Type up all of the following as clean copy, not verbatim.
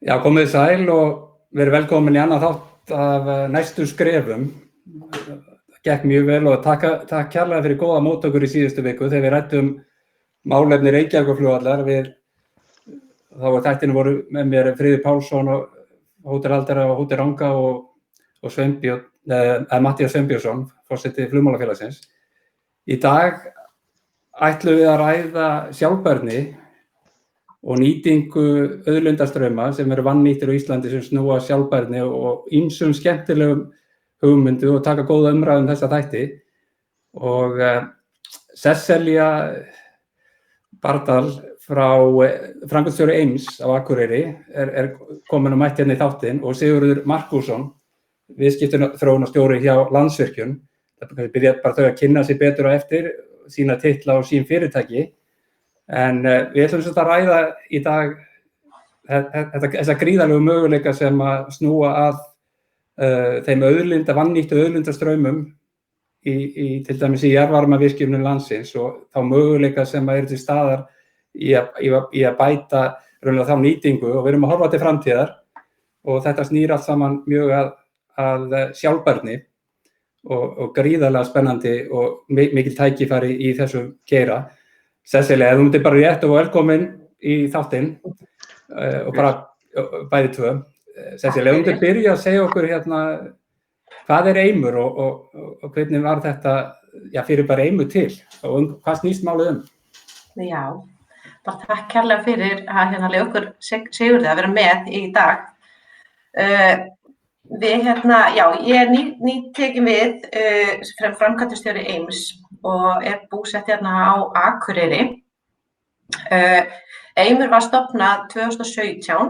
Já, komið sæl og verið velkomin í annan þátt af næstu skrefum. Það gekk mjög vel og takk kærlega fyrir góða móttökur í síðustu viku þegar við ræddum málefni Reykjavíkurflugvallar. Þá þættinu voru með mér Friðrik Pálsson og hótelhaldari á Hótel Ranga og Matthías Sveinbjörnsson, forseti Flugmálafélagsins. Í dag ætlum við að ræða sjálfbærni og nýtingu auðlindastrauma sem eru vannýttir á Íslandi sem snúa að sjálfbærni og ýmsum skemmtilegum hugmyndum og taka góða umræðu um þessa þætti. Og Sesselja Bardal frá framkvæmdastjóri Eims á Akureyri er komin og mætt hérna í þáttinn og Sigurður Markússon, viðskiptaþróunarstjóri hjá Landsvirkjun. Það byrja bara þau að kynna sig betur á eftir, sína titla og sín fyrirtæki. En við ætlum að ræða í dag þessa gríðarlegu möguleika sem að snúa að þeim vannýttu auðlindastraumum til dæmis í jarðvarmavirkjunum landsins og þá möguleika sem eru til staðar í að bæta raunlega þá nýtingu og við erum að horfa til framtíðar og þetta snýr allt saman mjög að sjálfbærni og gríðarlega spennandi og mikil tækifæri í þessu geira. Sesselja, þú myndir bara rétt og velkomin í þáttinn og bara bæði tvö. Sesselja, þú myndir byrja að segja okkur hérna hvað er Eimur og hvernig var þetta fyrir bara Eimur til og hvað snýst málið um? Já, bara takk kærlega fyrir að leyfa okkur Sigurði að vera með í dag. Ég er nýtekin við framkvæmdastjóri Eims og er búsett hérna á Akureyri. Eimur var stofnað 2017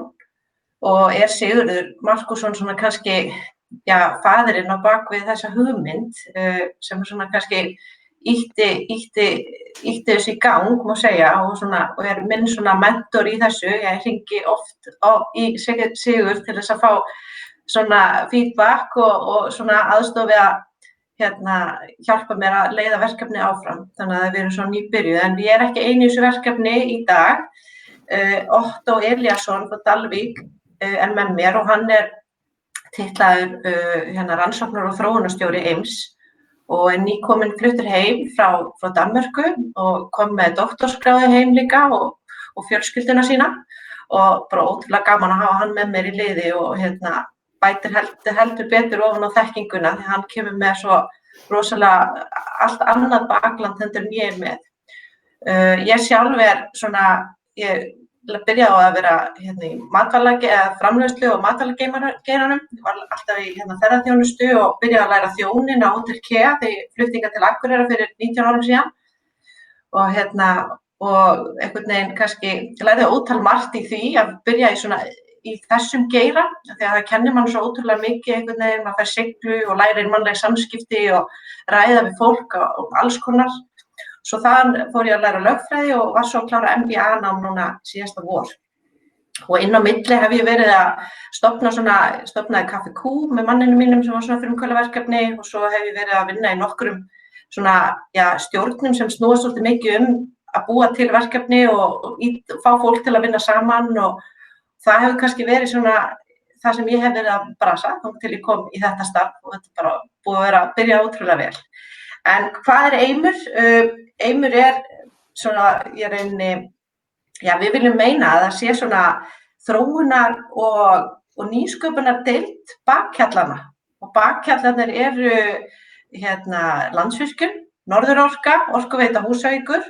og er Sigurður Markússon svona kannski faðirinn á bak við þessa hugmynd sem svona kannski ítti þessu í gang, má segja, og er minn svona mentor í þessu. Ég hringi oft í Sigurð til þess að fá svona feedback og svona aðstoð við að hjálpa mér að leiða verkefni áfram. Þannig að við erum svona nýbyrjuð, en ég er ekki einu í þessu verkefni í dag. Otto Eliasson frá Dalvík er með mér og hann er titlaður rannsóknar- og þróunarstjóri Eims og er nýkominn fluttur heim frá Danmörku og kom með doktorsgráðu heim líka og fjölskylduna sína og bara ótrúlega gaman að hafa hann með mér í liði og bætir heldur betur ofan á þekkinguna því hann kemur með svo rosalega allt annað bakland heldur en ég er með. Ég sjálf er svona, ég byrjaði á að vera í framleiðslu og matvælageiranum. Ég var alltaf í ferðaþjónustu og byrjaði að læra þjónin á Hótel Kea þegar ég flutti hingað til Akureyrar fyrir 19 árum síðan. Og einhvern veginn kannski lærði ótal margt í því að byrja í þessum geira, þegar það kennir mann svo ótrúlega mikið einhvern veginn, maður fer siglu og lærir mannleg samskipti og ræða við fólk og alls konar. Svo þaðan fór ég að læra lögfræði og var svo að klára MBA-nám núna síðasta vor. Og inn á milli hef ég verið að stofnaði Kaffi Kú með manninu mínum sem var svona frumkvöðlaverkefni og svo hef ég verið að vinna í nokkrum stjórnum sem snúa svolítið mikið að búa til verkefni og fá fólk til að vinna saman og það hefur kannski verið svona það sem ég hef verið að brasa þangað til ég kom í þetta starf og þetta bara búið að vera að byrja ótrúlega vel. En hvað er Eimur? Eimur er svona, við viljum meina að það sé svona þróunar og nýsköpunardeild bakhjallana og bakhjallarnir eru Landsvirkjun, Norðurorka, Orkuveita Húsavíkur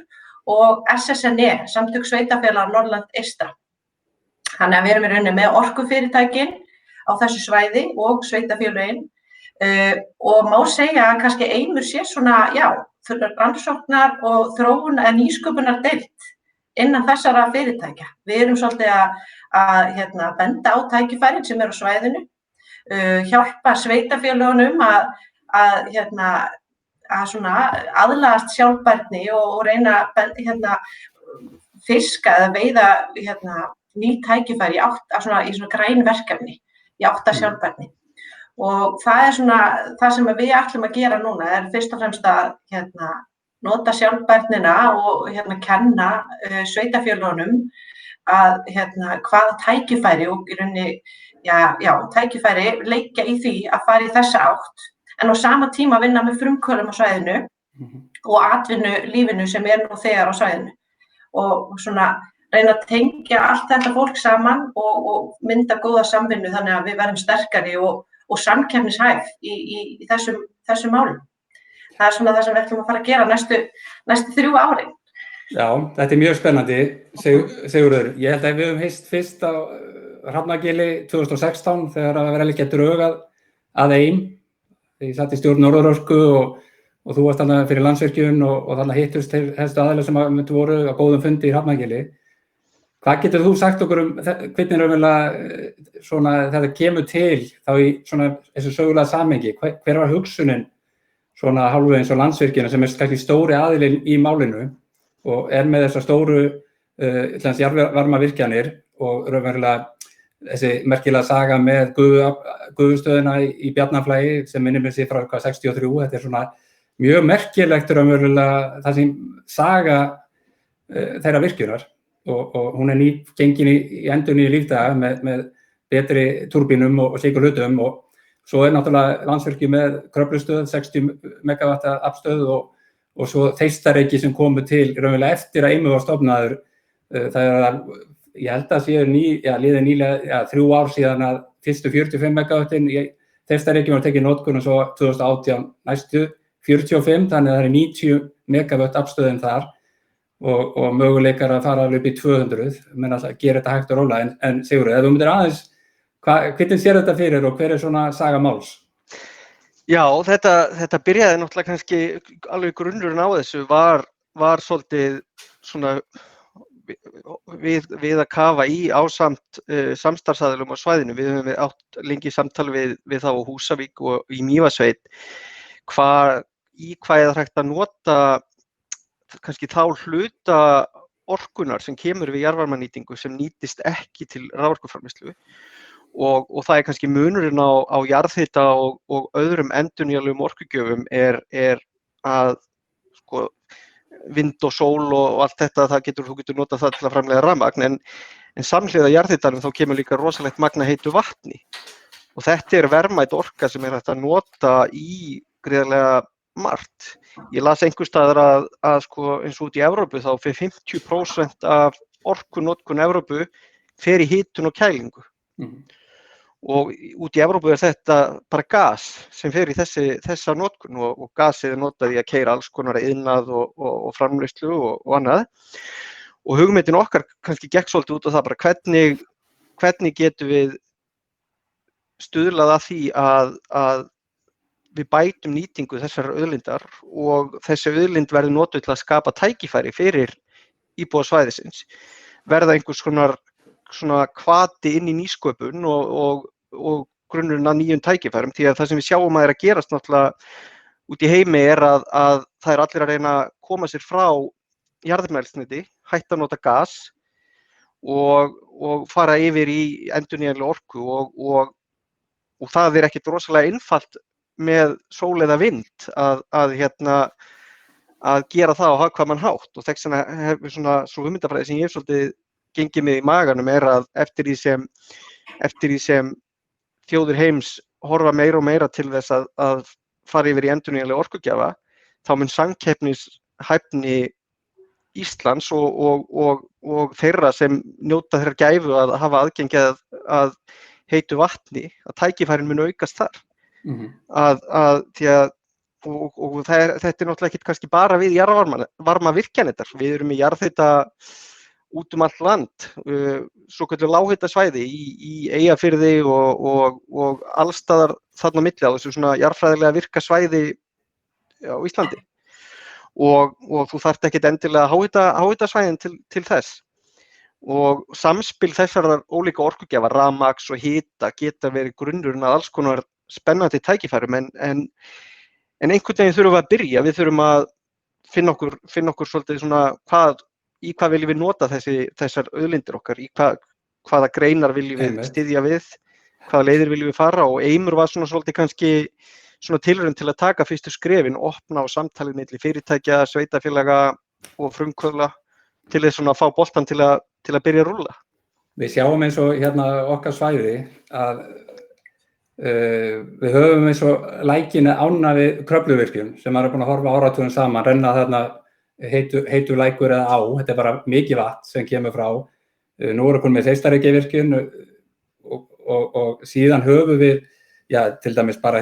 og SSNE, Samtök sveitarfélaga Norðurland eystra. Þannig að við erum í rauninni með orkufyrirtækin á þessu svæði og sveitarfélögin og má segja að kannski Eimur sé svona, rannsóknar og þróun eða nýsköpunardeild innan þessara fyrirtækja. Við erum svolítið að benda á tækifærin sem eru á svæðinu, hjálpa sveitarfélögunum að svona aðlagast sjálfbærni og reyna fiska eða veiða ný tækifæri í svona græn verkefni, í átt að sjálfbærni. Og það er svona, það sem við ætlum að gera núna er fyrst og fremst að nota sjálfbærnina og kenna sveitarfélögunum að hvaða tækifæri og í rauninni, tækifæri leikja í því að fara í þessa átt, en á sama tíma vinna með frumkvöðlum á svæðinu og atvinnulífinu sem nú þegar á svæðinu. Og svona reyna að tengja allt þetta fólk saman og mynda góða samvinnu þannig að við verðum sterkari og samkeppnishæf í þessum málum. Það svona það sem við ætlum að fara að gera næstu 3 árin. Já, þetta mjög spennandi, Sigurður. Ég held að við höfum hist fyrst á Hrafnagili 2016 þegar að vera ekki að dröga að einn. Ég satt í stjórn Norðurorku og þú varst þarna fyrir Landsvirkjun og þarna hittust helstu aðilar sem voru á góðum fundi í Hrafnagili. Hvað getur þú sagt okkur hvernig raunverulega svona þetta kemur til þá í svona þessu sögulega samhengi? Hver var hugsunin svona hálfu eins og Landsvirkjun sem kannski stóri aðilinn í málinu og með þessar stóru jarðvarmavirkjanir og raunverulega þessi merkilega saga með gufustöðina í Bjarnarflagi sem minnir mig sig frá 63. Þetta svona mjög merkilegt raunverulega það sem saga þeirra virkjunar og hún gengin í endurnýju lífdaga með betri túrbínum og slíkum hlutum og svo náttúrulega Landsvirkjun með Kröflustöð, 60 megawatt afstöð og svo Þeistareykir sem komu til raunverulega eftir að Immi var stofnaður. Ég held að liðið nýlega 3 ár síðan að fyrstu 45 megawattin í Þeistareykjum var tekið notkun og svo 2018 næstu 45, þannig að það 90 megawatt afstöðin þar og möguleikar að fara alveg upp í 200, menn að gera þetta hægt og rólega. En Sigurður, ef þú myndir aðeins, hvernig sér þetta fyrir og hver svona saga máls? Já, þetta byrjaði náttúrulega kannski alveg grunnurinn á þessu var svolítið svona við að kafa í ásamt samstarfsaðilum á svæðinu. Við höfum átt lengi samtal við þá á Húsavík og í Mývatnssveit í hvað er hægt að nota kannski þá hluta orkunar sem kemur við jarðvarmanýtingu sem nýtist ekki til raforkuframleiðslu og það er kannski munurinn á jarðhita og öðrum endurnýjanlegum orkugjöfum er að sko vind og sól og allt þetta, þú getur notað það til að framleiða rafmagn en samhliða jarðhitanum þá kemur líka rosalegt magn af heitu vatni og þetta er verðmæt orka sem er hægt að nota í gríðarlega margt. Ég las einhvers staðar að sko eins og út í Evrópu þá fer 50% af orkunotkun Evrópu fer í hitun og kælingu. Og út í Evrópu er þetta bara gas sem fer í þessa notkun og gasið er notað í að keyra alls konar iðnað og framleiðslu og annað. Og hugmyndin okkar kannski gekk svolítið út á það bara hvernig getum við stuðlað að því að við bætum nýtingu þessar auðlindar og þessi auðlind verður notuð til að skapa tækifæri fyrir íbúa svæðisins, verða einhvers konar svona hvati inn í nýsköpun og grunnurinn að nýjum tækifærum því að það sem við sjáum að er að gerast náttúrulega út í heimi er að það er allir að reyna að koma sér frá jarðefnaeldsneyti, hætta að nota gas og fara yfir í endurnýjanlega orku og það er ekkert rosalega einfalt með sól eða vind að gera það á hagkvæman hátt og þess vegna hefur svona svo hugmyndafræði sem ég hef svolítið gengið með í maganum er að eftir því sem þjóðir heims horfa meira og meira til þess að fara yfir í endurnýjanlega orkugjafa þá mun samkeppnishæfni Íslands og þeirra sem njóta þeirra gæfu að hafa aðgengi að heitu vatni, að tækifærin mun aukast þar. Því að þetta er náttúrulega ekki kannski bara við jarðvarmavirkjanirnar. Við erum með jarðhita út allt land, svokölluð lághitasvæði í Eyjafirði og alls staðar þarna á milli á þessu svona jarðfræðilega virka svæði á Íslandi. Og þú þarft ekkert endilega háhitasvæðin til þess. Og samspil þessar ólíka orkugjafa, rafmagns og hita geta verið grunnurinn að alls konar spennandi tækifærum en einhvern veginn þurfum við að byrja, við þurfum að finna okkur svolítið svona í hvað viljum við nota þessar auðlindir okkar, í hvaða greinar viljum við styðja við, hvaða leiðir viljum við fara og Eimur var svona svolítið kannski svona tilraun til að taka fyrstu skrefin, opna á samtalið milli fyrirtækja, sveitarfélaga og frumkvöðla til þess svona að fá boltan til að byrja að rúlla? Við sjáum eins og hérna okkar svæði að við höfum eins og lækina ána við Kröfluvirkjun sem maður búin að horfa áratugum saman, renna þarna heitu lækur eða á, þetta bara mikið vatn sem kemur frá. Nú komin með Þeistareykjavirkjun og síðan höfum við, til dæmis bara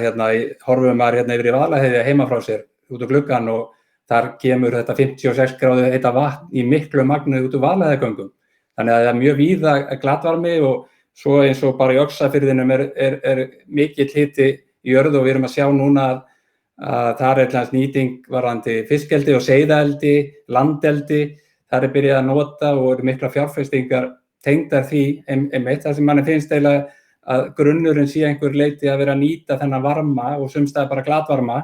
horfum maður yfir í Vaðlaheiði heima frá sér út úr gluggann og þar kemur þetta 56 gráðu heita vatn í miklu magni út úr Vaðlaheiðargöngum. Þannig að það mjög víða glatvarmi og svo eins og bara í Öxarfirðinum er mikill hiti í jörðu og við erum að sjá núna að þar til dæmis nýting varðandi fiskeldi og seiðaeldi, landeldi, þar byrjað að nota og eru mikla fjárfestingar tengdar því einmitt þar sem manni finnst eiginlega að grunnurinn sé einhver leyti að vera að nýta þennan varma og sums staðar bara glatvarma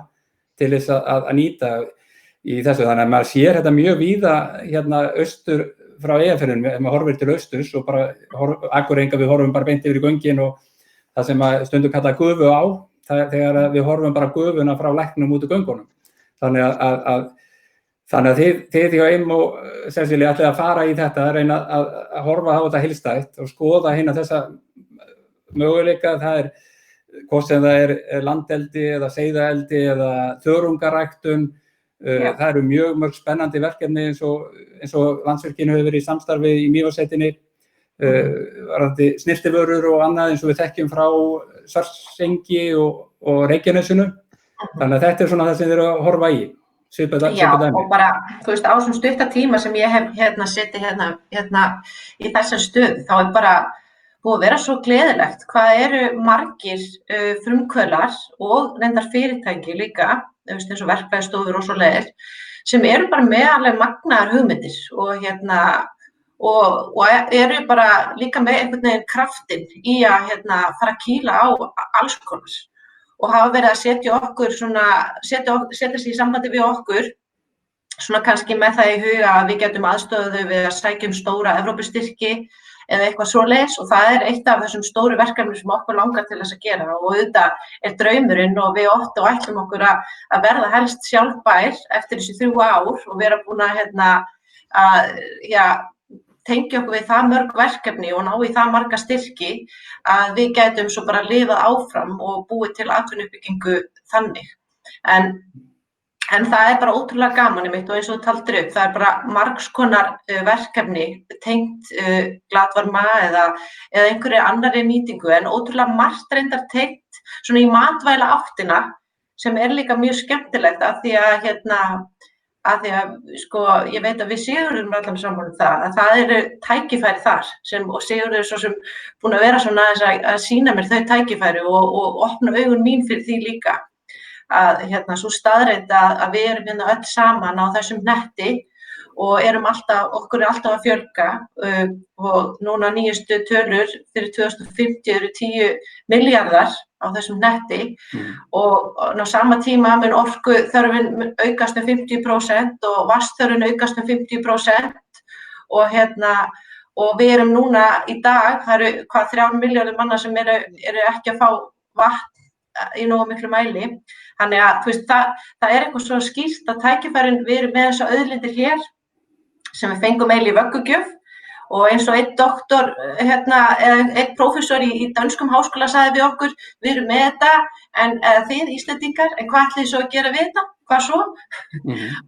til þess að nýta í þessu. Þannig að maður sér þetta mjög víða austur frá Eyjafirðinum, ef maður horfir til austurs og bara Akureyringa, við horfum bara beint yfir í göngin og það sem stundum kallað gufu á, þegar við horfum bara gufuna frá læknum út úr göngunum. Þannig að þið hjá Eim og Cecilia ætlið að fara í þetta, að reyna að horfa á þetta heildstætt og skoða þessa möguleika, það hvort sem það landeldi eða seiðaeldi eða þörungaræktun. Það eru mjög mörg spennandi verkefni eins og Landsvirkjun hefur verið í samstarfi í Mývatnssveitinni, varðandi snyrtivörur og annað eins og við þekkjum frá Svartsengi og Reykjanesinu. Þannig að þetta svona það sem þið eru að horfa í. Svipað dæmi. Já, og bara, þú veist, á þessum stutta tíma sem ég hef setið hérna í þessar stöð, þá bara búið að vera svo gleðilegt hvað eru margir frumkvöðlar og reyndar fyrirtæki líka, eins og verkfræðistofur og svoleiðis, sem eru bara með alveg magnaðar hugmyndir og eru bara líka með einhvern veginn kraftinn í að fara að kýla á alls konar og hafa verið að setja sig í sambandi við okkur svona kannski með það í huga að við getum aðstoðað þau við að sækja stóra Evrópustyrki eða eitthvað svoleiðis og það eitt af þessum stóru verkefnum sem okkur langar til þess að gera og auðvitað draumurinn og við og ætlum okkur að verða helst sjálfbær eftir þessi 3 ár og vera búin að tengja okkur við það mörg verkefni og ná í það marga styrki að við gætum svo bara lifað áfram og búið til atvinnuuppbyggingu þannig. En það bara ótrúlega gaman einmitt og eins og þú taldir upp, það bara margs konar verkefni tengt glatvarma eða einhverju annarri nýtingu en ótrúlega margt reyndar tengt svona í matvæla áttina sem líka mjög skemmtilegt af því að sko ég veit að við Sigurður allan saman það að það eru tækifæri þar og Sigurður svo sem búin að vera svona að sýna mér þau tækifæri og opna augun mín fyrir því líka. Að svo staðreynd að við erum öll saman á þessum hnetti og okkur alltaf að fjölga og núna nýjustu tölur fyrir 2050 eru 10 milljarðar á þessum hnetti og á sama tíma mun orkuþörfin aukast 50% og vatnsþörfin aukast 50% og við erum núna í dag, það eru 3 milljónir manna sem eru ekki að fá vatn í nógu miklu mæli. Þannig að þú veist, það eitthvað svo skýrt að tækifærin við erum með þessa auðlindir hér sem við fengum í vöggugjöf og eins og einn doktor, eða einn prófessor í dönskum háskóla sagði við okkur, við erum með þetta, en þið Íslendingar, en hvað ætlið þið svo að gera við þetta? Hvað svo?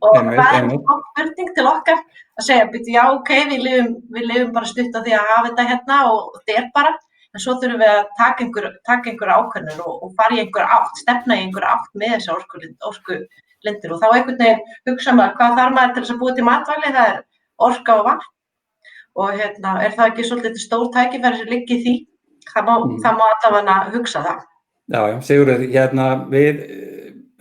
Og það spurning til okkar að segja, já, ok, við lifum bara stutt á því að hafa þetta hérna og þetta bara. En svo þurfum við að taka einhverja ákvörðun og fara í einhverja átt, stefna í einhverja átt með þessa orkulindir og þá einhvern veginn hugsa maður hvað þarf maður til þess að búa til matvæli, það orka og vatn og það ekki svolítið stór tækifæri sem liggi í því, það má allavega hugsa það. Já, Sigurður, við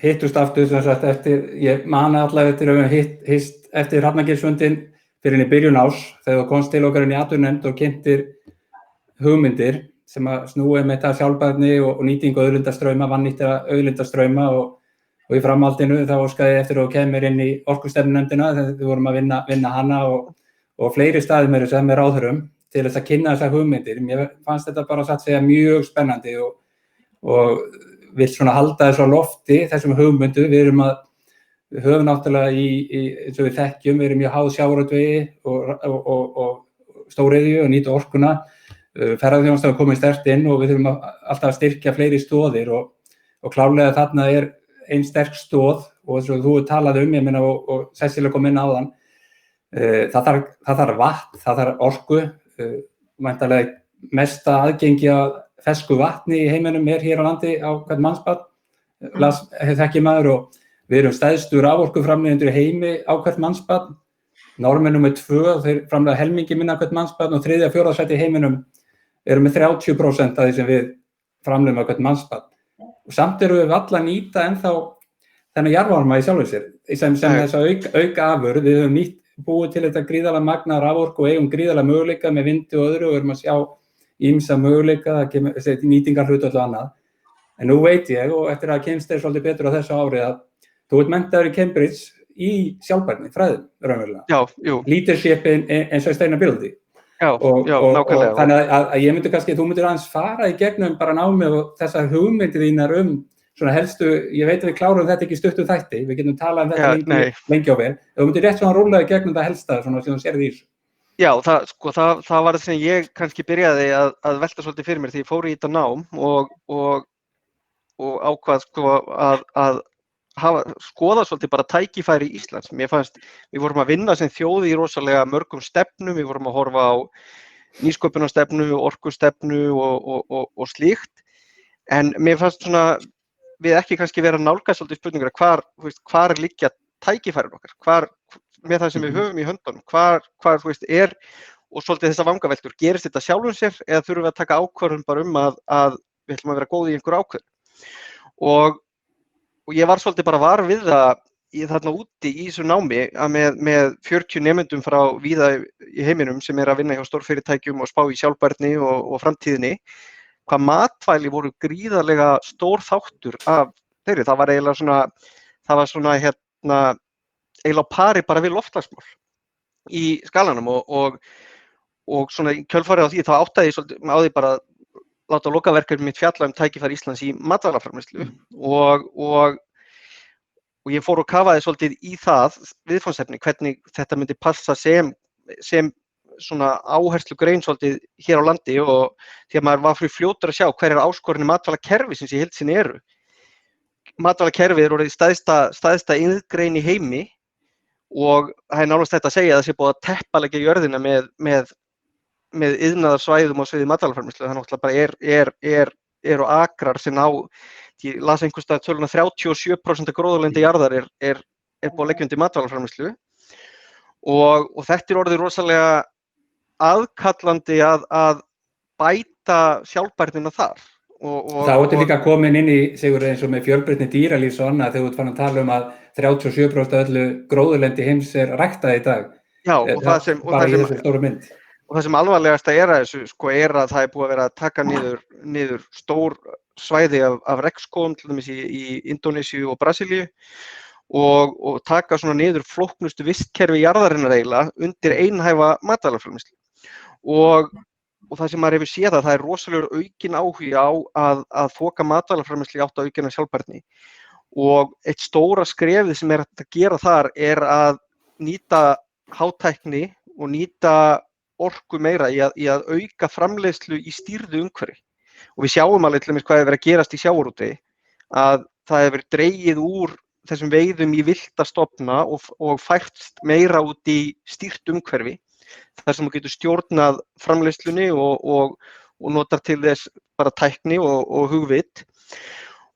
hittust aftur sem sagt eftir, ég mani allavega eftir að við hist eftir Hrafnagilsfundinn fyrir í byrjun árs þegar þú komst til okkar inn í atvinnunefnd og kynntir hugmyndir sem að snúi með það sjálfbærni og nýtingu auðlindastrauma, vannýtta auðlindastrauma og í framhaldinu þá óskaði ég eftir að kemur inn í orkustefnunefndina þegar við vorum að vinna hana og fleiri staðir með þessu með ráðherrum til þess að kynna þessar hugmyndir. Mér fannst þetta bara satt segja mjög spennandi og vill svona halda þessu á lofti þessum hugmyndu. Við erum að Við höfum náttúrulega eins og við þekkjum, við erum mjög háð sjávarútvegi og stóriðju og nýta orkuna. Ferðaþjónustan komið sterkt inn og við þurfum alltaf að styrkja fleiri stoðir og klárlega þarna ein sterk stoð og eins og þú talaði ég meina og Cecilia kom inn áðan. Það þarf vatn, það þarf orku, væntanlega mesta aðgengi að fersku vatni í heiminum hér á landi á hvern mannsbarn, þekki maður og við erum stærstu raforkuframleiðendur í heimi á hvert mannsbarn. Norðmenn númer 2, þeir framleiða helmingi minna hvert mannsbarn og 3. og 4. sæti í heiminum eru með 30% af því sem við framleiðum á hvert mannsbarn. Og samt erum við alla nýta ennþá þennan jarðvarma í sjálfu sér, sem þessa aukaafurð. Við höfum búið til þetta gríðarlega magna raforku og eigum gríðarlega möguleika með vindi og öðru og erum að sjá ýmsa möguleika, nýtingarhlutföll og annað. En nú veit ég, og eftir að kynnst svolítið betur á þessu ári, að þú ert menntaður í Cambridge í sjálfbærni, fræðum, raunverulega. Já, jú. Leadership and sustainability. Já, nákvæmlega. Þannig að ég myndi kannski, þú myndir aðeins fara í gegnum bara námið og þessar hugmyndir þínar svona helstu, ég veit að við klárum þetta ekki í stuttu þætti, við getum talað þetta lengi og vel. Þú myndir rétt svona rúlla í gegnum það helsta, svona sem þú sérði í þessu. Já, það var það sem ég kannski byrjaði að velta svolítið fyrir mér því ég fór í þetta nám og ákvað að skoða svolítið bara tækifæri Íslands. Mér fannst, við vorum að vinna sem þjóð í rosalega mörgum stefnum, við vorum að horfa á nýsköpunarstefnu, orkustefnu og slíkt, en mér fannst svona, við ekki kannski vera að nálgast svolítið spurningar, hvar liggja tækifærin okkar, með það sem við höfum í höndunum, hvar og svolítið þessar vangaveltur, gerist þetta sjálfum sér eða þurfum við að taka ákvörðun bara að við ætlum að vera góð í einhverju ákvörðun. Og ég var svolítið bara var við það þarna úti í þessu námi að með 40 nemendum frá víða í heiminum sem að vinna hjá stórfyrirtækjum og spá í sjálfbærni og framtíðinni, hvað matvæli voru gríðarlega stór þáttur af þeirri. Það var eiginlega svona, eiginlega á pari bara við loftslagsmál í skalanum og svona í kjölfarið á því þá áttaði ég svolítið á því bara láta lokaverkefni mitt fjalla tækifæri Íslands í matvælaframleiðslu og ég fór og kafaði svolítið í það viðfangsefni hvernig þetta myndi passa sem svona áherslugrein svolítið hér á landi og því að maður var fyrir fljótur að sjá hver áskoranir matvælakerfisins í heild sinni eru. Matvælakerfið orðið stærsta iðngrein í heimi og það nánast þetta að segja að það sé búið að teppalegja jörðina með iðnaðarsvæðum á sviði matvælaframleiðslu. Þannig að bara eru akrar sem ég las einhvers staðar töluna 37% af gróðurlendi jarðar er búið að leggja undir matvælaframleiðslu og þetta orðið rosalega aðkallandi að bæta sjálfbærnina þar. Þá ertu líka komin inn í Sigurður eins og með fjölbreytni dýralífs og annað þegar þú ert farin að tala að 37% af öllu gróðurlendi heims ræktað í dag. Já, og það sem alvarlegasta að þessu að það búið að vera að taka niður stór svæði af regnskógum, til dæmis í Indónesíu og Brasilíu og taka svona niður flóknustu vistkerfi jarðarinnar eiginlega undir einhæfa matvælaframleiðslu. Og það sem maður hefur séð að það er rosalegur aukin áhugi á að þoka matvælaframleiðslu í átt að aukina sjálfbærni. Og eitt stóra skrefið sem hægt að gera þar að nýta hátækni og nýta orku meira í að auka framleiðslu í stýrðu umhverfi. Og við sjáum alveg til dæmis hvað hefur verið að gerast í sjávarútvegi, að það hefur verið dregið úr þessum veiðum í villta stofna og fært meira út í stýrt umhverfi, þar sem þú getur stjórnað framleiðslunni og notar til þess bara tækni og hugvit.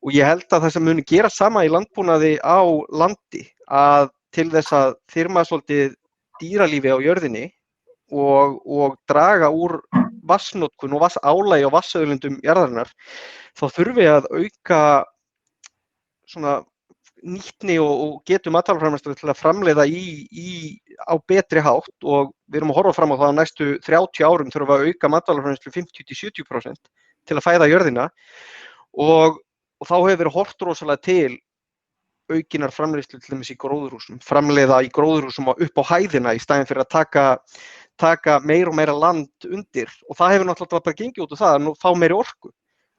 Og ég held að það sem muni gera sama í landbúnaði á landi, að til þess að þyrma svolítið dýralífi á jörðinni og draga úr vatnsnotkun og vatnsálagi á vatnsauðlindum jarðarinnar, þá þurfum við að auka svona nýtni og getu matvælaframleiðslu til að framleiða á betri hátt og við erum að horfa fram á það að næstu 30 árum þurfum við að auka matvælaframleiðslu 50-70% til að fæða jörðina og þá hefur verið horft rosalega til aukinar framleiðslu til dæmis í gróðurhúsum, framleiða í gróðurhúsum upp á hæðina í staðinn fyrir að taka meira og meira land undir og það hefur náttúrulega bara gengið út úr það að fá meiri orku.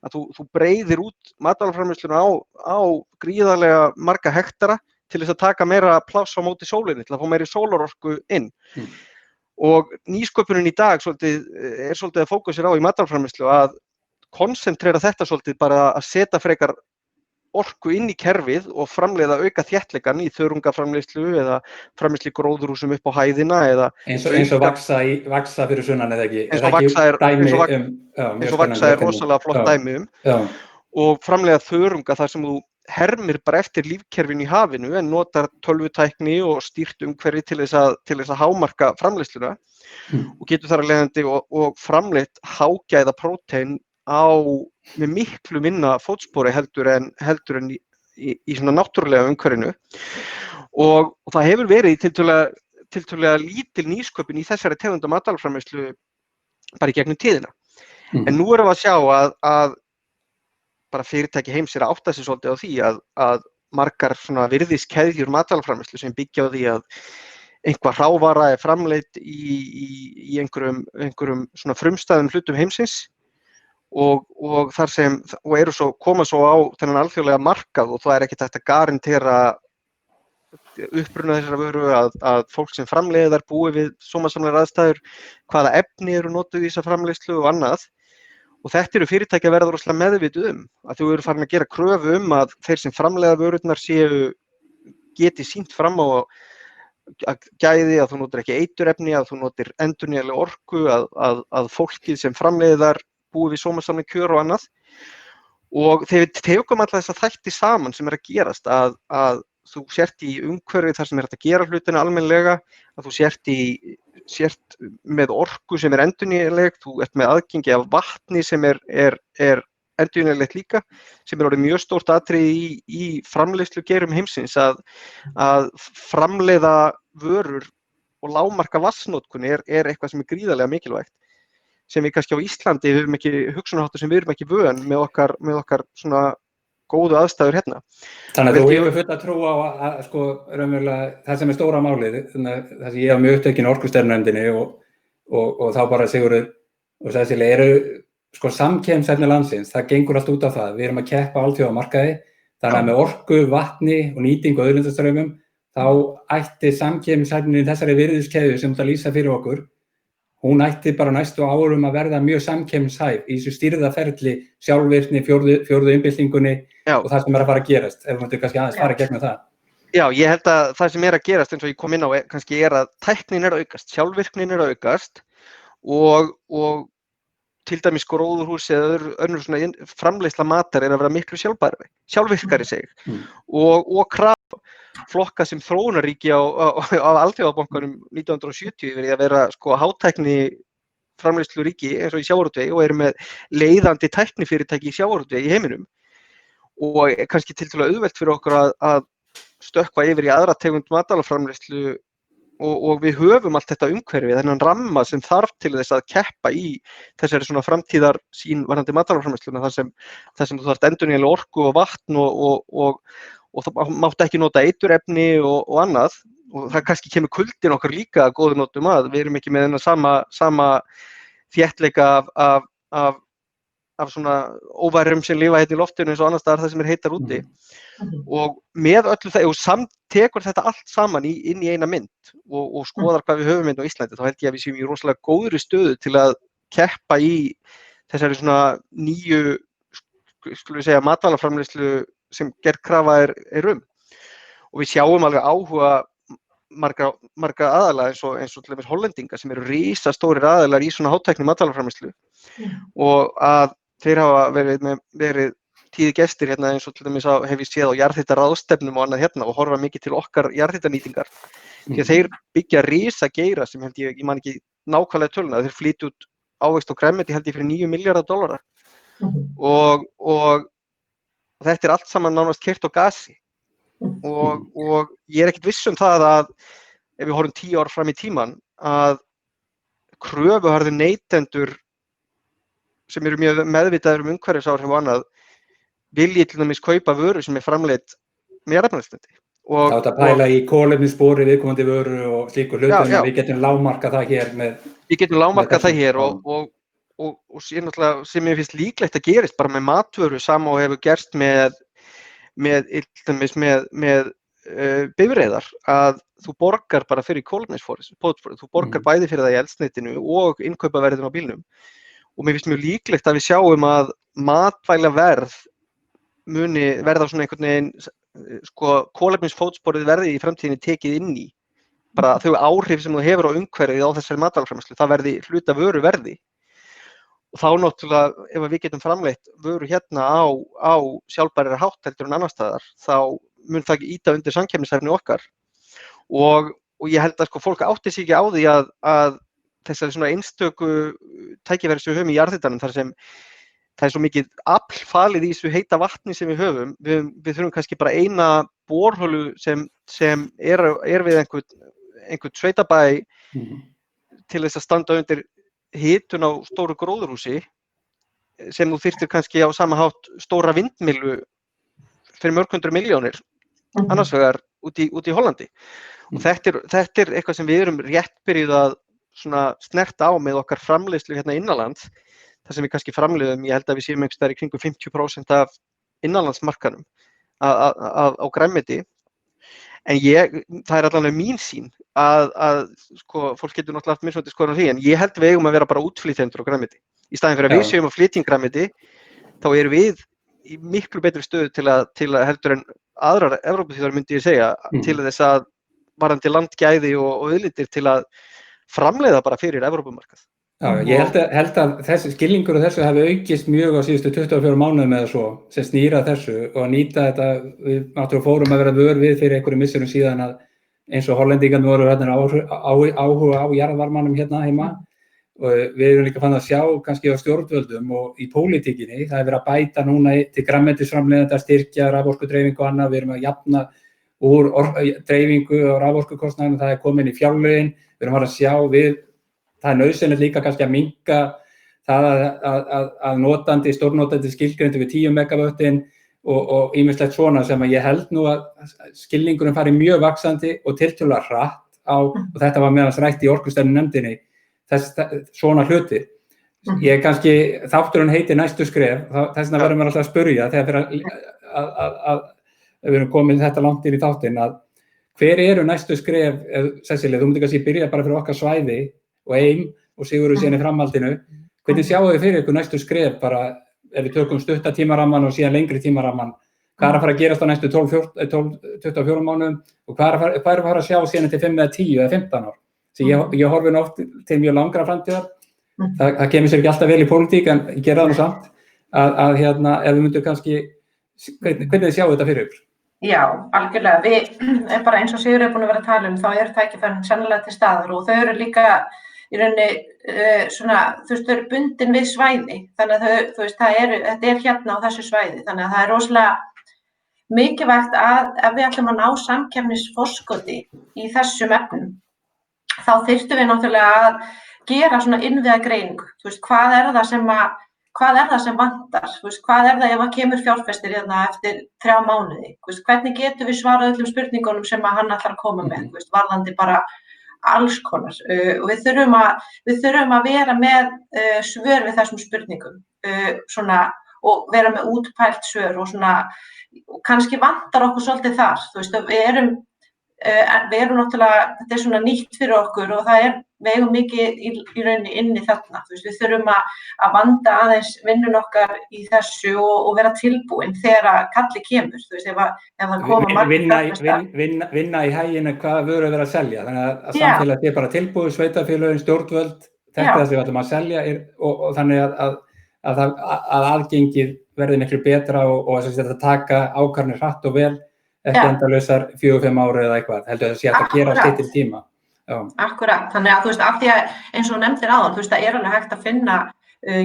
Að þú breiðir út matvælaframleiðsluna á gríðarlega marga hektara til þess að taka meira pláss á móti sólinni, til að fá meiri sólarorku inn. Og nýsköpunin í dag svolítið að fókusera á í matvælaframleiðslu að konsentrera þetta svolítið bara að setja frekar orku inn í kerfið og framleiða auka þéttleikan í þörungaframleiðslu eða framleiðslu í gróðurhúsum upp á hæðina eða eins og vaksa fyrir sunnan eða ekki? Eins og vaksa er rosalega flott dæmi og framleiða þörunga þar sem þú hermir bara eftir lífkerfinu í hafinu en notar tölvutækni og stýrt umhverfi til þess að hámarka framleiðsluna og getur þar að leiðandi og framleitt hágæða prótein með miklu minna fótspori heldur en í svona náttúrulega umhverfinu og það hefur verið tiltölulega lítil nýsköpun í þessari tegund af matvælaframleiðslu bara í gegnum tíðina. En nú erum við að sjá að bara fyrirtæki heims er að átta sig svolítið á því að margar svona virðiskeðjur matvælaframleiðslu sem byggja á því að einhver hrávara er framleidd í einhverjum svona frumstæðum hlutum heimsins og koma svo á þennan alþjóðlega markað og það er ekkert hægt að garantera uppruna þessara vöru að fólk sem framleiðir búi við sómasamlegar aðstæður, hvaða efni eru notuð í þessa framleiðslu og annað. Og þetta eru fyrirtæki að verða rosalega meðvituð að þú eru farin að gera kröfu að þeir sem framleiða vörurnar geti sýnt fram á að gæði, að þú notar ekki eiturefni, að þú notar endurnýjanlega orku, að fólkið sem framleiðir búi við sómasamleg kjör og annað. Og þegar við tekum alla þessa þætti saman sem er að gerast, að þú sért í umhverfi þar sem er hægt að gera hlutina almennilega, að þú sért með orku sem er endurnýjanleg, þú ert með aðgengi af vatni sem er endurnýjanlegt líka, sem er orðið mjög stórt atriði í framleiðslugeirum heimsins, að framleiða vörur og lágmarka vatnsnotkun er eitthvað sem er gríðarlega mikilvægt, sem við kannski á Íslandi höfum ekki hugsunarháttur sem við erum ekki vön með okkar svona góðu aðstæður hérna. Þannig að þú hefur fulla trú á að sko raunverulega það sem er stóra málið, það sem ég hef mjög upptekinn orkustefnunefndinni og þá bara Sigurður og Cecilia eru sko samkeppnishæfni landsins, það gengur allt út á það. Við erum að keppa á alþjóðamarkaði, þannig að með orku, vatni og nýtingu og auðlindastraumum þá ætti samkeppnishæfnin í þessari virðiskeðju sem það lýsa fyrir okkur, hún ætti bara næstu árum að verða mjög samkeppnishæf í þessu stýrðaferli, sjálfvirkni, fjórðu iðnbyltingunni og það sem er að fara að gerast. Ef þú kannski aðeins fara gegnum það. Já, ég held að það sem er að gerast eins og ég kom inn á kannski er að tæknin er að aukast, sjálfvirknin er að aukast og til dæmis gróðurhús eða önnur svona framleiðsla matar er að vera miklu sjálfvirkari sig og kraft flokka sem þróunarríki á alþjóðabankanum 1970 verið að vera sko hátækni framleiðsluríki eins og í sjávarútvegi og eru með leiðandi tæknifyrirtæki í sjávarútvegi í heiminum og kannski tiltölulega auðvelt fyrir okkur að stökkva yfir í aðra tegund matvælaframleiðslu og við höfum allt þetta umhverfi, þennan ramma sem þarf til þess að keppa í þessari svona framtíðar sín varðandi matvælaframleiðsluna þar sem þú þarft endurnýjanlega orku og vatn og það mátt ekki nota eiturefni og annað og það kannski kemur kuldin okkar líka að góðu notum að við erum ekki með þennan sama þéttleika af svona óværum sem lifa hérna í loftinu eins og annars staðar það sem er heitar úti og með öllu það og tekur þetta allt saman inn í eina mynd og skoðar hvað við höfum hérna á Íslandi þá held ég að við séum í rosalega góðri stöðu til að keppa í þessari svona nýju skulum við segja matvælaframleiðslu sem gerð krafa er og við sjáum alveg áhuga marga aðalega eins og til dæmis Hollendinga sem eru risastórir aðilar í svona hátækni matvælaframleiðslu og að þeir hafa verið tíði gestir hérna eins og til dæmis hef ég séð á jarðhitaráðstefnum og annað hérna og horfa mikið til okkar jarðhitanýtingar því að þeir byggja risageira sem held ég man ekki nákvæmlega töluna þeir flytja út ávöxt og grænmeti held ég fyrir $9 milljarðar og þetta er allt saman nánast keyrt á gasi og ég er ekkert viss það að ef við horfum 10 ár fram í tíman að kröfuharðir neytendur sem eru mjög meðvitaðir umhverfisáhrif og annað vilji til dæmis kaupa vöru sem er framleidd með jarðefnaeldsneyti. Það átt að pæla í kolefnisspori viðkomandi vöru og slíkur hlutum við getum lágmarkað það hér Við getum lágmarkað það hér og síðan náttúrulega sem ég finnst líklegt að gerist bara með matvöru sama og hefur gerst með bifreiðar að þú borgar bara fyrir kolefnisfótsporið, þú borgar bæði fyrir það í eldsneytinu og innkaupaverðinu á bílnum. Og mér finnst mjög líklegt að við sjáum að matvælaverð muni verða svona einhvern veginn, sko, kolefnisfótsporið verði í framtíðinni tekið inn í. Bara þau áhrif sem þú hefur á umhverfið á þessari matvælaframleiðslu, það verði hluti af vöruverði. Og þá náttúrulega, ef við getum framleitt vöru hérna á sjálfbærari hátt heldur en annars staðar, þá mun það ýta undir samkeppnishæfni okkar. Og ég held að sko, fólk átti sig ekki á því að þessari svona einstöku tækifæri sem við höfum í jarðhitanum, þar sem það svo mikið afl falið í þessu heita vatni sem við höfum. Við þurfum kannski bara eina borholu sem er við einhvern sveitabæ til þess að standa undir hitun á stóru gróðurhúsi sem þú þyrftir kannski á sama hátt stóra vindmyllu fyrir mörg hundruð milljónir annars vegar út í Hollandi. Og þetta er eitthvað sem við erum rétt byrjuð að svona snerta á með okkar framleiðslu hérna innanlands, þar sem við kannski framleiðum, ég held að við séum einhvers staðar í kringum 50% af innanlandsmarkanum á grænmeti. En það er allavega mín sýn að sko, fólk getur náttúrulega haft mismunandi skoðun á því, en ég held við eigum að vera bara útflytjendur á grænmeti. Í staðinn fyrir að við séum að flytja inn grænmeti, þá erum við í miklu betri stöðu til að heldur en aðrar Evrópuþjóðir myndi ég segja, til þess að varðandi landgæði og auðlindir til að framleiða bara fyrir Evrópumarkað. Já, ég held að þessi skilningur og þessu hafi aukist mjög á síðustu 24 mánuðum eða svo, sem snýra þessu og nýta þetta. Við náttúrulega fórum að vera vör við fyrir einhverjum misserum síðan að eins og Hollendingarnir voru áhuga á jarðvarmanum hérna heima, og við erum líka fann að sjá kannski á stjórnvöldum og í pólitíkinni, það er verið að bæta núna til grænmetisframleiðenda, styrkja raforkudreifingu og annað, við erum að jafna úr dreifingu og raforkukostnaðinum, það er komin í fjárlögin, við erum að sjá það er nauðsynlegt líka kannski að minnka það að stórnotandi skilgreindu við 10 megavöttin og ýmislegt svona sem að ég held nú að skilningurinn fari mjög vaxandi og tiltölulega hratt og þetta var meðan rætt í orkustefnunefndinni, svona hluti. Ég kannski, þátturinn heitir næstu skref, þess vegna verðum við alltaf að spyrja þegar við erum komin þetta langt inn í þáttinn, að hver eru næstu skref, Cecilia, þú myndir kannski byrja bara fyrir okkar svæði og og Sigurður síðan í framhaldinu. Hvernig sjáu þið fyrir ykkur næstu skref, bara ef við tökum stutta tímaramman og síðan lengri tímaramman, hvað er að fara að gerast á næstu 24 mánuðum og hvað er að fara að sjá síðan til 5 eða 10 eða 15 ár? Því ég horfi nú oft til mjög langra framtíðar, það kemur sér ekki alltaf vel í pólitík en ég gera það nú samt, að hérna, ef við myndum kannski, hvernig þið sjáu þetta fyrir ykkur? Já, algjörlega. Við bara eins og Sigurður búin að vera að tala þá eru tækifærin sennilega til staðar og þau eru líka í rauninni svona, þau eru bundin við svæði, þannig að þetta er hérna á þessu svæði, þannig að það er rosalega mikilvægt að ef við ætlum að ná samkeppnisforskoti í þessum efnum, þá þyrftum við náttúrulega að gera svona innviðagreiningu, hvað er það sem vantar, hvað er það ef að kemur fjárfestir hérna eftir 3 mánuði, hvernig getum við svarað öllum spurningunum sem að hann ætlar að koma með, varðandi bara alls konar. Og við þurfum að vera með svör við þessum spurningum svona, og vera með útpælt svör og svona, og kannski vantar okkur svolítið þar, við erum náttúrulega, þetta er svona nýtt fyrir okkur og við eigum mikið í rauninni inni þarna, við þurfum að vanda aðeins vinnun okkar í þessu og vera tilbúin þegar kalli kemur, ef það koma vinna í hæginu hvað vöru vera að selja, þannig að samfélag er bara tilbúið, sveitarfélögin, stjórnvöld, þetta er það sem við ætlum að selja og þannig að aðgengið verði miklu betra og þetta taka ákvarðanir hratt og vel, ekki endalausar 4-5 ára eða eitthvað, heldur það sé að gera á styttri tíma. Já. Akkurat, þannig að af því að eins og nefndir áðan, það er alveg hægt að finna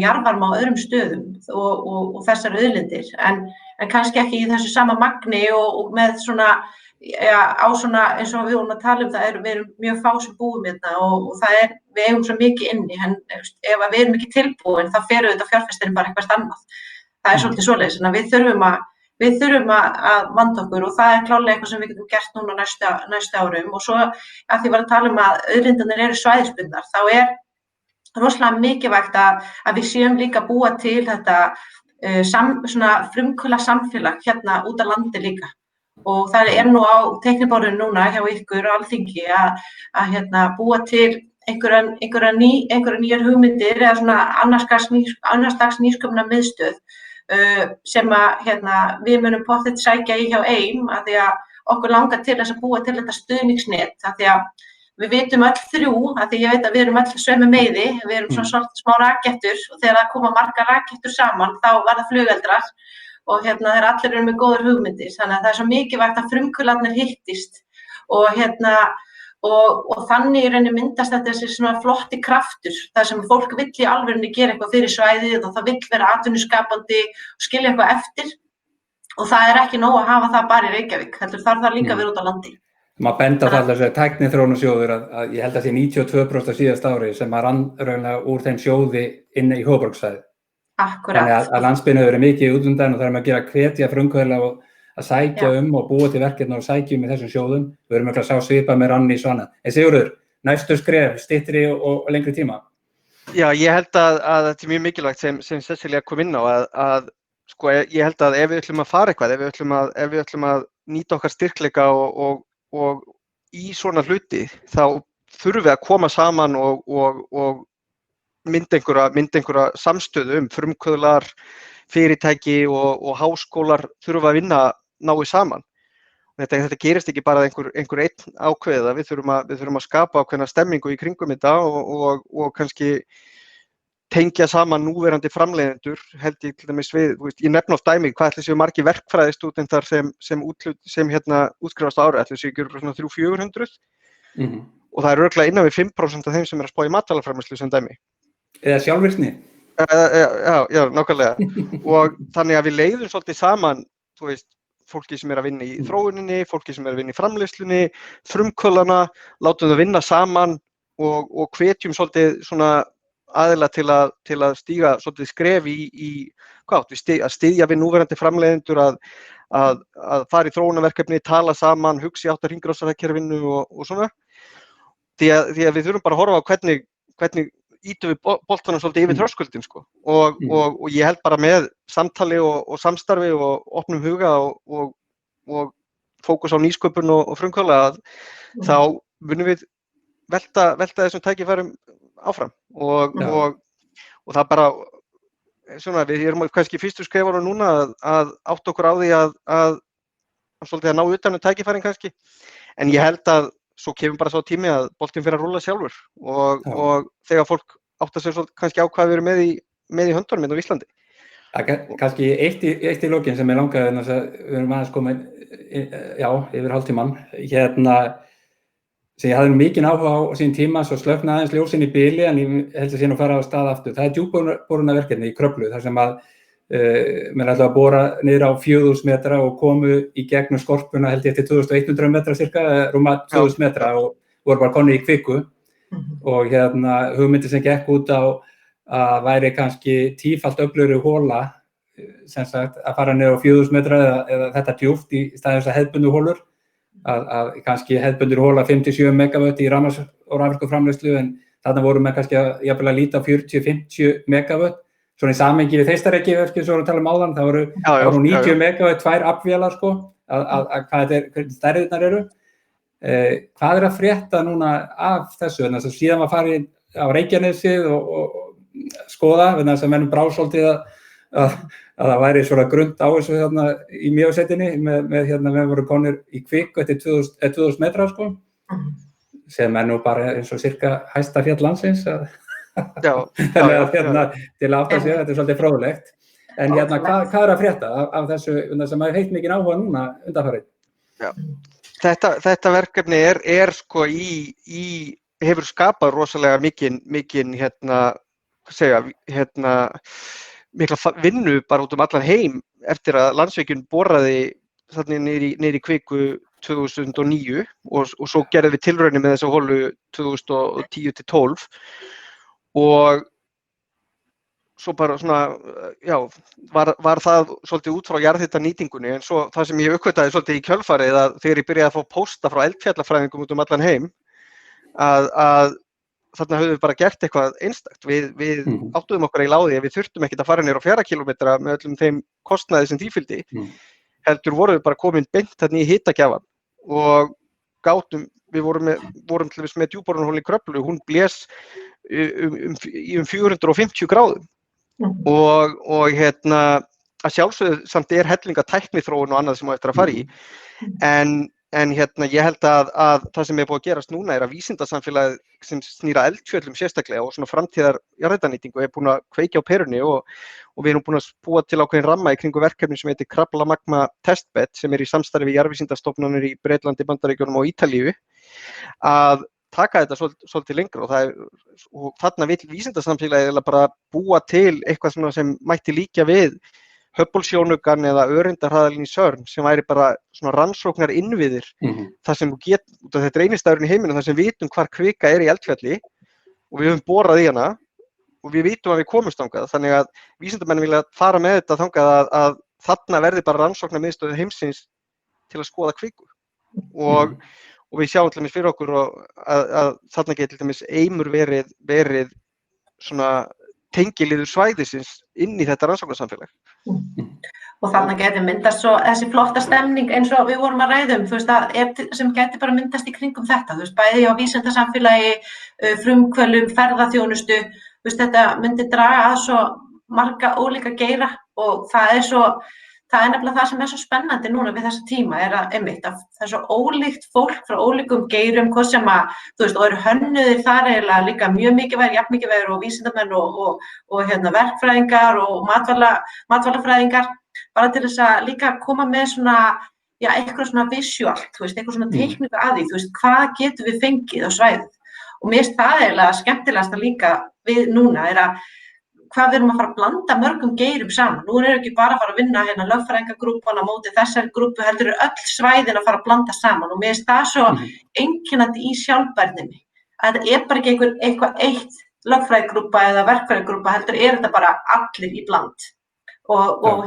jarðvarma á öðrum stöðum og þessar auðlindir, en kannski ekki í þessu sama magni og með svona, á svona, eins og við vorum að tala við erum mjög fá sem búum hérna og við eigum svo mikið inni, en ef við erum ekki tilbúin, þá fer auðvitað fjárfestirinn bara eitthvað annað. Það er svolítið svoleiðis, þannig að við þurfum að vanda okkur og það er klárlega eitthvað sem við getum gert núna næstu árum og svo að því var að tala að auðlindirnar eru svæðisbundnar, þá er rosalega mikilvægt að við séum líka búa til þetta svona frumkvöðla samfélag hérna út á landi líka og það nú á teikniborðinu núna hjá ykkur á Alþingi að búa til einhverjar nýjar hugmyndir eða svona annars slags nýsköpunar miðstöð sem við munum pottþétt sækja í hjá AIM af því að okkur langar til þess að búa til þetta stuðningsnet af því að við vitum öll þrjú, af því ég veit að við erum öll sömu meiði, við erum svona smá rakettur og þegar það koma margar rakettur saman þá verða flugeldrar og þeir allir eru með góðar hugmyndir, þannig að það svo mikilvægt að frumkvöðlarnir hittist og og þannig í rauninni myndast þetta þessi svona flotti kraftur, þar sem fólk vill í alvörunni gera eitthvað fyrir svæðið og það vill vera atvinnuskapandi og skilja eitthvað eftir og það ekki nóg að hafa það bara í Reykjavík, heldur þarf það líka að vera út á landi. Maður benda það þessu tækniþróunarsjóður að ég held að sé 92% síðasta ári sem rann raunlega úr þeim sjóði inn í höfuðborgarsvæðið. Akkurat. Þannig að landsbyggðin hefur verið mikið út undan og það að gera hvetja frumkvöðla og að sækja og búa til verkefni og sækja í þessum sjóðum. Við erum ekki að sjá svipað með Ranni í Svanna. En Sigurður, næstu skref, styttri og lengri tíma? Já, ég held að þetta mjög mikilvægt sem Cecilia kom inn á að sko, ég held að ef við ætlum að fara eitthvað, ef við ætlum að nýta okkar styrkleika og í svona hluti, þá þurfum við að koma saman og mynda einhverja samstöðu frumkvöðlar, fyrirtæki og háskólar þurfa að nái saman. Þetta gerist ekki bara einhver einn ákveðið, við þurfum að skapa ákveðna stemmingu í kringum þetta og kannski tengja saman núverandi framleiðendur, held ég til dæmis við, ég nefni oft dæmi, hvað ætli séu margir verkfræðistúdentar sem útskrifast á ári, ætli séu ekki svona 300-400 og það örugglega innan við 5% af þeim sem að spá í matvælaframleiðslu sem dæmi. Eða sjálfvirkni? Já, nákvæmlega. Og þannig að við leiðum svolítið saman, fólki sem að vinna í þróuninni, fólki sem að vinna í framleiðslunni, frumkvöðlana, látum það vinna saman og hvetjum svolítið svona aðila til að stíga svolítið skref að styðja við núverandi framleiðendur að fara í þróunarverkefni, tala saman, hugsa í átt að hringrásarhagkerfinu og svona. Því að við þurfum bara að horfa á hvernig ítum við boltanum svolítið yfir þröskuldin sko. Og ég held bara með samtali og samstarfi og opnum huga og fókus á nýsköpun og frumkvöðla að þá munum við velta þessum tækifærum áfram og það bara svona, við erum kannski fyrstu skrefunum núna að átta okkur á því að svolítið að ná utan tækifærin kannski, en ég held að svo kemur bara svo tími að boltinn fyrir að rúlla sjálfur og þegar fólk áttar sig svolítið kannski á hvað við erum með í höndunum hérna á Íslandi. Kannski eitt í lokin sem ég langaði, við erum aðeins komin yfir hálftímann, sem ég hafði mikinn áhuga á sín tíma, svo slöknaði aðeins ljósin í bili, en ég held að sé nú fara á stað aftur. Það djúpborunarverkefni í Kröflu, þar sem að menn ætlaði að bora niður á 4000 metra og komu í gegnum skorpuna held ég til 2100 metra cirka, rúma 2000 metra og voru bara konur í kviku og hugmyndi sem gekk út á að væri kannski 10-falt öflugri hola, sem sagt að fara niður á 4000 metra eða þetta djúpt í staðins að hefðbundnu holur, að kannski hefðbundur hola 57 megawatt í rafmagns- og raforkuframleiðslu, en þarna voru með kannski jafnvel að líta á 40-50 megawatt. Svona í samhengi við Þeistareykjavirkjun, svo voru að tala áðan, það voru 90 megawatt, 2 aflvélar sko, hvernig stærðirnar eru. Hvað að frétta núna af þessu? Þannig að síðan var farið á Reykjanesið og skoða, þannig að mennum brá svolítið að það væri svona grund á þessu þarna í Mývatnssveitinni með voru konur í kviku eftir 2000 metra sko, sem nú bara eins og cirka hæsta fjall landsins. Þannig að til að átta sig, þetta svolítið fróðlegt. En hvað að frétta af þessu sem maður heitt mikinn áhuga núna undanfarið? Já. Þetta verkefni sko hefur skapað rosalega mikinn mikla vinnu bara út alla heim eftir að Landsvirkjun boraði þarna niður í kviku 2009 og svo gerðum við tilraunir með þessa holu 2010-12 og svo bara svona, var það svolítið út frá jarðhitanýtingunni, en svo það sem ég uppgötaði svolítið í kjölfarið að þegar ég byrjaði að fá pósta frá eldfjallafræðingum út allan heim að þarna höfum við bara gert eitthvað einstakt. Við áttuðum okkur eiginlega á því að við þurftum ekkert að fara niður á 4 kílómetra með öllum þeim kostnaði sem því fylgdi. heldur vorum við bara komin beint þarna í hitagjafan og við vorum til dæmis með djúpborunarholið í Kröflu, hún blés um 450 gráðum og að sjálfsögðu samt hellinga tækniþróun og annað sem á eftir að fara í, en ég held að það sem búið að gerast núna að vísindasamfélagið sem snýr að eldfjöllum sérstaklega og svona framtíðar jarðhitanýtingu búin að kveikja á perunni og við erum búin að búa til ákveðin ramma í kringu verkefni sem heitir Krafla Magma Testbed sem í samstarfi við jarðvísindastofnanir í Bretlandi, Bandaríkjunum og Ítalíu að taka þetta svolítið lengra og þarna vill vísindasamfélagið bara búa til eitthvað svona sem mætti líkja við Hubble-sjónaukann eða öreindarhraðalinn í CERN sem væri bara svona rannsóknar innviðir þar sem þetta eini staðurinn í heiminum þar sem við vitum hvar kvika í eldfjalli og við höfum borað í hana og við vitum að við komumst þangað, þannig að vísindamenn vilja fara með þetta þangað að þarna verði bara rannsóknarmiðstöð heimsins til að skoða kviku og við sjáum til dæmis fyrir okkur að þarna geti til dæmis eimur verið svona tengiliður svæðisins inn í þetta rannsóknarsamfélag. Og þarna geti myndast svo þessi flotta stemning eins og við vorum að ræða þú veist, sem geti bara myndast í kringum þetta, þú veist, bæði á vísindasamfélagi, frumkvöðlum, ferðaþjónustu, þú veist, þetta myndi draga að svo marga ólíka geira og það er nefnilega það sem er svo spennandi núna við þessa tíma að einmitt að það er svo ólíkt fólk frá ólíkum geirum, hvað sem þú veist, og eru hönnuðir þar eiginlega líka mjög mikilvægir, jafn mikilvægir og vísindamenn og verkfræðingar og matvælafræðingar, bara til þess að líka koma með svona, eitthvað svona visual, þú veist, eitthvað svona teikningu að því, þú veist, hvað getum við fengið á svæðið. Og mér finnst það eiginlega skemmtilegasta líka við núna að hvað við erum að fara að blanda mörgum geirum saman. Nú erum við ekki bara að fara að vinna lögfræðingagrúpan á móti þessari grúpu, heldur öll svæðin að fara að blanda saman og mér finnst það svo einkennandi í sjálfbærninni. Að þetta bara ekki eitthvað eitt lögfræðingagrúpa eða verkfræðingagrúpa, heldur þetta bara allir í bland. Og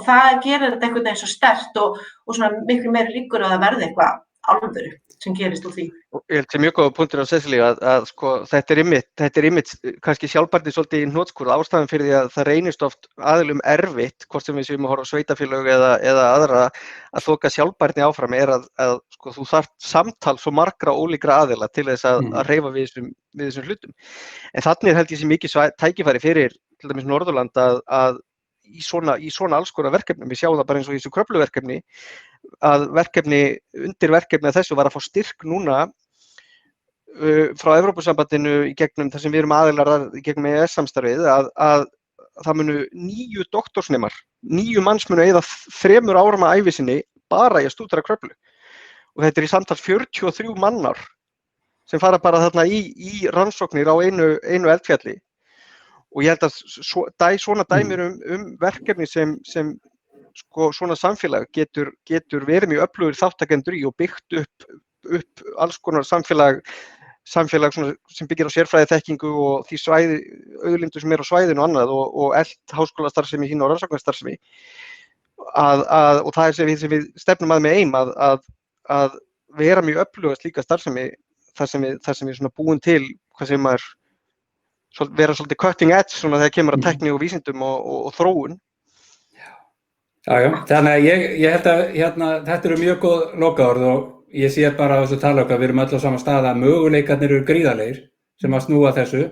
það gerir þetta einhvern veginn svo sterkt og svona miklu meiri líkur að það verði eitthvað alvöru sem gerist úr því. Ég held sem mjög góða punktur á Cecilie að sko, þetta er einmitt kannski sjálfbærni svolítið í hnotskurð. Ástæðan fyrir því að það reynist oft aðilum erfitt, hvort sem við séum að horfa á sveitafélög eða aðra, að þoka sjálfbærni áfram að sko, þú þarft samtal svo margra ólíkra aðila til þess að hreyfa við þessum hlutum. En þannig held ég sé mikið tækifæri fyrir til dæmis Norðurland að í svona alls konar verkefnum, við sjáum það bara eins og í þessu Kröfluverkefni, að undir verkefni að þessu var að fá styrk núna frá Evrópusambandinu í gegnum þar sem við erum aðilar í gegnum EES-samstarfið að það munu 9 doktorsnemar, 9 manns munu eyða 3 árum af ævi sinni bara í að stúdera Kröflu. Og þetta í samtals 43 mannar sem fara bara þarna í rannsóknir á einu eldfjalli. Og ég held að svona dæmir verkefni sem sko, svona samfélag getur verið mjög öflugur þáttakendur í og byggt upp alls konar samfélag svona, sem byggir á sérfræðiþekkingu og því auðlindu sem á svæðinu og annað og háskólastarfsemi og rannsóknarstarfsemi. Og það sem við stefnum að með AIM að vera mjög öfluga slíka starfsemi þar sem við svona búin til hvað sem vera svolítið cutting edge svona þegar kemur að tækni og vísindum og þróun. Já, þannig að ég held að þetta eru mjög góð lokaorð og ég sé bara á þessu talauka við erum öll á sama stað að möguleikarnir eru gríðarlegir sem að snúa þessu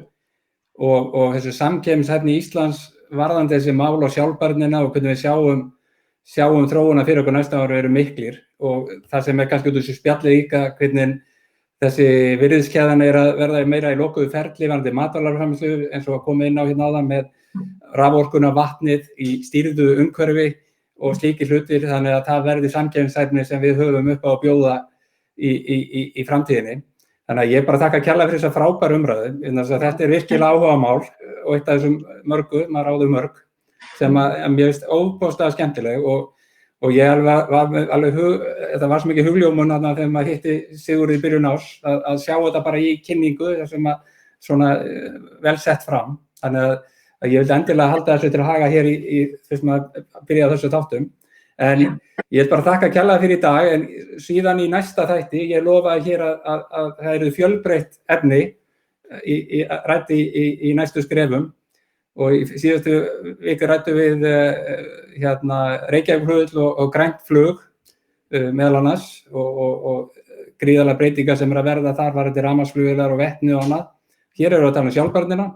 og þessu samkeppnishæfni Íslands varðandi þessi mál og sjálfbærnina og hvernig við sjáum þróuna fyrir okkur næsta ári eru miklir og það sem kannski út úr þessu spjalli líka hvernig þessi virðiskeðjan að verða meira í lokuðu ferli varðandi matvælaframleiðslu eins og að koma inn á hérna áðan með raforkuna, vatnið í stýrðu umhverfi og slíkir hlutir þannig að það verði samkeppnishæfni sem við höfum upp á að bjóða í framtíðinni. Þannig að ég bara þakka kærlega fyrir þessa frábæru umræðu. Þetta er virkilega áhugamál og eitt af þessum mörgu, maður áður mörg, sem að mér finnst óbóðslega skemmtileg og ég þetta var svo mikið hugljómun þegar maður hitti Sigurð í byrjun árs að sjá þetta bara í kynningu sem að svona vel sett fram. Þannig að ég vildi endilega halda þessu til að haga hér fyrst maður byrja þessu þáttum. En ég vil bara þakka kærlega fyrir í dag en síðan í næsta þætti, ég lofaði hér að það eru fjölbreytt efni rætt í næstu skrefum og í síðustu viku ræddum við Reykjavíkurflugvöll og grænt flug meðal annars og gríðarlega breytingar sem að verða þar varðandi rafmagnsflugvélar og vetni og annað. Hér erum við að tala sjálfbærnina,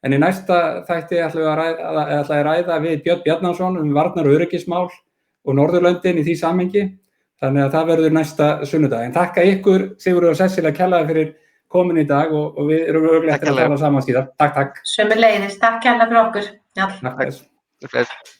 en í næsta þætti ætla ég að ræða við Björn Bjarnason varnar- og öryggismál og Norðurlöndin í því samhengi. Þannig að það verður næsta sunnudag. En þakka ykkur, Sigurður og Sesselja, kærlega fyrir komin í dag og við erum örugglega eftir að tala saman síðar. Takk. Sömuleiðis, takk kærlega fyrir okkur. Já. Takk.